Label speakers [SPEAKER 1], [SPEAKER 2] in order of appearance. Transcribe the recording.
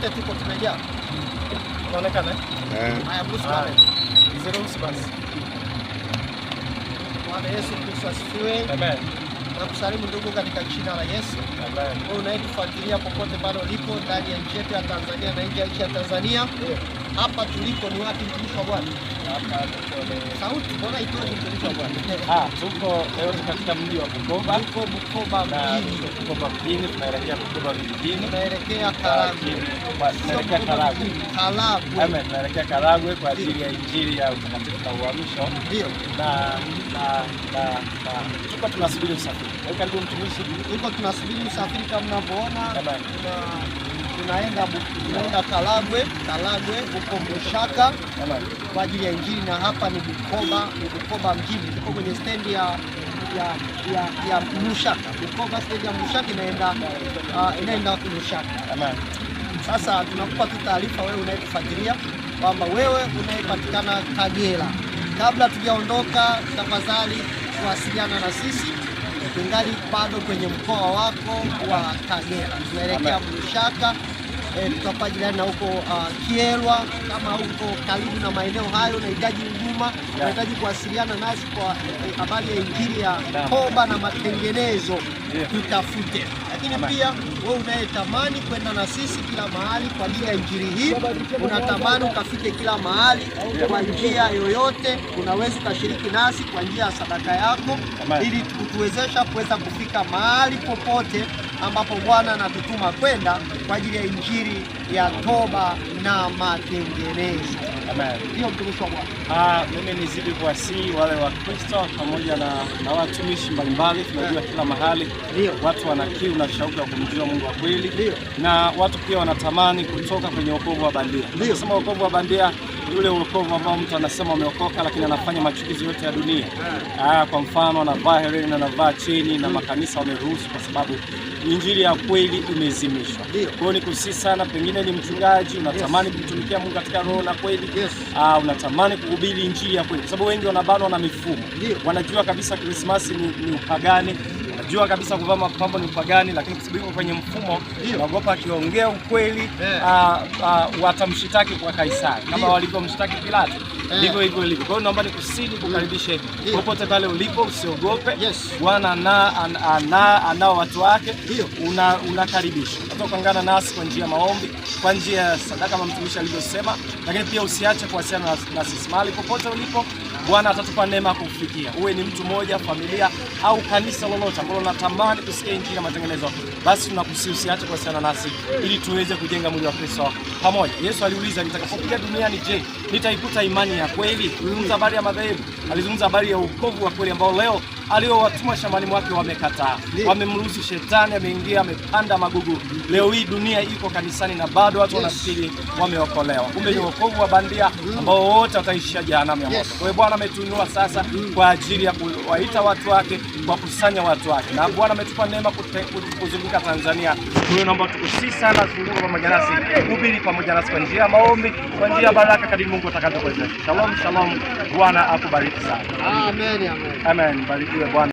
[SPEAKER 1] wote tuko tumejaa. Unaonekana? Haya, Bruce bwana. Ziruhusu basi. Bwana Yesu Kristo asifiwe.
[SPEAKER 2] Amen.
[SPEAKER 1] Nakusalimu ndugu katika jina la Yesu.
[SPEAKER 2] Amen.
[SPEAKER 1] Wewe unayetufuatilia popote pale ulipo ndani ya nchi yetu ya Tanzania na nje ya nchi ya Tanzania. Hapa tuliko ni wapi mtumishi wa Bwana?
[SPEAKER 2] Hapa tuko
[SPEAKER 1] sauti mbona itoje mtumishi wa Bwana?
[SPEAKER 2] Tuko leo katika mji wa Bukoba.
[SPEAKER 1] Tuko Bukoba mjini.
[SPEAKER 2] Bukoba mjini, tunaelekea Bukoba vijijini.
[SPEAKER 1] Tunaelekea Karagwe.
[SPEAKER 2] Tunaelekea Karagwe.
[SPEAKER 1] Karagwe.
[SPEAKER 2] Amen. Tunaelekea Karagwe kwa ajili ya injili ya utakatifu na uhamisho.
[SPEAKER 1] Ndio.
[SPEAKER 2] Na tuko tunasubiri usafiri. Karibu mtumishi.
[SPEAKER 1] Tuko tunasubiri usafiri kama mnavyoona. Tunaenda Karagwe huko Mshaka kwa ajili ya injili, na hapa ni Bukoba mjini. Tuko kwenye stendi ya Mshaka. Bukoba stendi ya Mshaka inaenda Mshaka.
[SPEAKER 2] Amen.
[SPEAKER 1] Sasa tunakupa tu taarifa wewe unayetufuatilia kwamba wewe unayepatikana Kagera, kabla tujaondoka, tafadhali kuwasiliana na sisi. Tungali bado kwenye mkoa wako wa Kagera, tunaelekea Mshaka. Tutapajiliana na huko Kyerwa. Kama huko karibu na maeneo hayo unahitaji huduma, unahitaji kuwasiliana nasi kwa habari ya injili ya toba na matengenezo, tutafute. Lakini pia wewe unayetamani kwenda na sisi kila mahali kwa ajili ya injili hii, unatamani ukafike kila mahali kwa njia yoyote, unaweza ukashiriki nasi kwa njia ya sadaka yako, ili kutuwezesha kuweza kufika mahali popote ambapo Bwana anatutuma kwenda kwa ajili ya injili ya toba na matengenezo.
[SPEAKER 2] Amen.
[SPEAKER 1] Ndio mtumishi wa Bwana.
[SPEAKER 2] Mimi nizidi kuwasihi wale wa Kristo pamoja na watumishi mbalimbali. Tunajua kila mahali watu wana kiu na shauku ya kumjua Mungu wa kweli, na watu pia wanatamani kutoka kwenye wokovu wa bandia. Tunasema wokovu wa bandia, yule wokovu ambao mtu anasema ameokoka lakini anafanya machukizo yote ya dunia. Kwa mfano anavaa hereni na anavaa cheni, na makanisa wameruhusu kwa sababu injili ya kweli imezimishwa. Kwa hiyo ni kusihi sana, pengine ni mchungaji unatamani kumtumikia Mungu katika roho na kweli, unatamani kuhubiri injili ya kweli, kwa sababu wengi wanabanwa na mifumo. Wanajua kabisa Krismasi ni upagani, wanajua kabisa kuvaa mapambo ni upagani, lakini kwa sababu kwenye mfumo naogopa akiongea ukweli watamshitaki kwa Kaisari, kama walivyomshitaki Pilato. Ndivyo hivyo ilivyo. Kwa hiyo naomba nikusihi kukaribishe popote pale ulipo, usiogope. Bwana anao watu wake, unakaribishwa. Utaungana nasi kwa njia ya maombi, kwa njia ya sadaka kama mtumishi alivyosema, lakini pia usiache kuwasiliana na sisi mahali popote ulipo. Bwana atatupa neema kufikia. Uwe ni mtu mmoja, familia au kanisa lolote ambalo unatamani kusikia injili na matengenezo, basi tunakusihi usiache kuwasiliana nasi ili tuweze kujenga mwili wa Kristo pamoja. Yesu aliuliza, nitakapokuja duniani, je, nitaikuta imani ya kweli? Alizungumza habari ya madhehebu, alizungumza habari ya wokovu wa kweli ambao leo aliowatuma shambani mwake wamekataa. Wamemruhusu shetani, ameingia, amepanda magugu. Leo hii dunia iko kanisani na bado watu wanafikiri wameokolewa. Kumbe ni wokovu wa bandia ambao wote wataishia jehanamu ya moto. Kwa hiyo Bwana ametuinua sasa kwa ajili ya kuwaita watu wake, kwa kusanya watu wake. Na Bwana ametupa neema kuzunguka Tanzania. Kwa hiyo naomba tukusihi sana, zunguka pamoja nasi, hubiri pamoja nasi kwa njia ya maombi, kwa njia ya baraka kadri Mungu atakavyokuwezesha. Shalom, shalom. Bwana akubariki sana.
[SPEAKER 1] Amen, amen.
[SPEAKER 2] Amen. Barikiwe Bwana.